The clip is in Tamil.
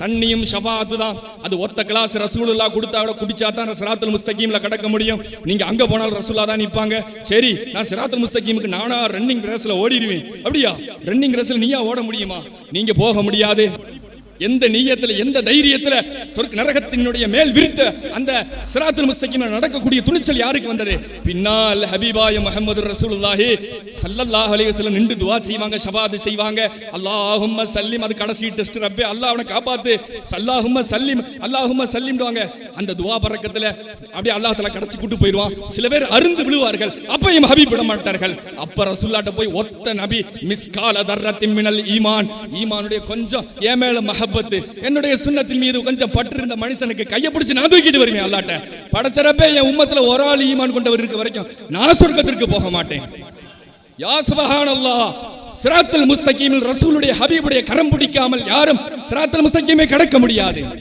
தண்ணியும் ஷஃபாஅத்து தான். அது ஒத்த கிளாஸ் ரசூலுல்லாஹ் கொடுத்தா குடிச்சா தான் சிராத்துல் முஸ்தகீம்ல கடக்க முடியும். நீங்க அங்க போனாலும் ரசூலுல்லாஹ் தான் நிப்பாங்க. சரி, நான் சிராத்துல் முஸ்தகீமுக்கு நானா ரன்னிங் ரேஸ்ல ஓடிடுவேன். அப்படியா? ரன்னிங் ரேஸ்ல நீயா ஓட முடியுமா? நீங்க போக முடியாது. எந்த நியத்துல எந்த தைரியத்துல சொர்க்க நரகத்தினுடைய மேல் விரித்த அந்த சிராத்துல் முஸ்தகீம்ல நடக்கக்கூடிய துணிச்சல் யாருக்கு வந்தது? பின்னால் ஹபீபாய முஹம்மது ரசூலுல்லாஹி ஸல்லல்லாஹு அலைஹி வஸல்லம் நின்று துஆ செய்வாங்க, ஷஃபாஅத் செய்வாங்க. அல்லாஹும்ம சல்லிம், அது கடைசி டெஸ்ட். ரப்பே அல்லாஹ் அவனை காப்பாத்து, அல்லாஹும்ம சல்லிம், அல்லாஹும்ம சல்லிம்டுவாங்க. அந்த துஆ பரக்கத்துல அப்படியே அல்லாஹ் தஆலா கடைசி கூட்டி போயிடுவான். சில பேர் அருந்து விழுவார்கள், அப்பையும் ஹபீப் விட மாட்டார்கள். அப்ப ரசூலுல்லாஹ்ட்ட போய் ஒத்த நபி மிஸ்கால தர்ரத்தின் மினல் ஈமான், ஈமானுடைய கொஞ்சம் என் மேல என்னுடைய சுன்னத்தின் மீது கொஞ்சம் பற்று இருந்த மனுஷனுக்கு கையை பிடிச்சு நான் தூக்கிட்டு வருவேன் அல்லாஹ்ட்ட. படைச்சரப்பே, என் உம்மத்துல ஒரு ஆள் ஈமான் கொண்டவர் இருக்க வரைக்கும் நான் சொர்க்கத்திற்கு போக மாட்டேன். யா சுப்ஹானல்லாஹ், சிராத்துல் முஸ்தகீமில் ரசூலுடைய ஹபீபுடைய கரம் பிடிக்காமல் யாரும் சிராத்துல் முஸ்தகீமை கடக்க முடியாது.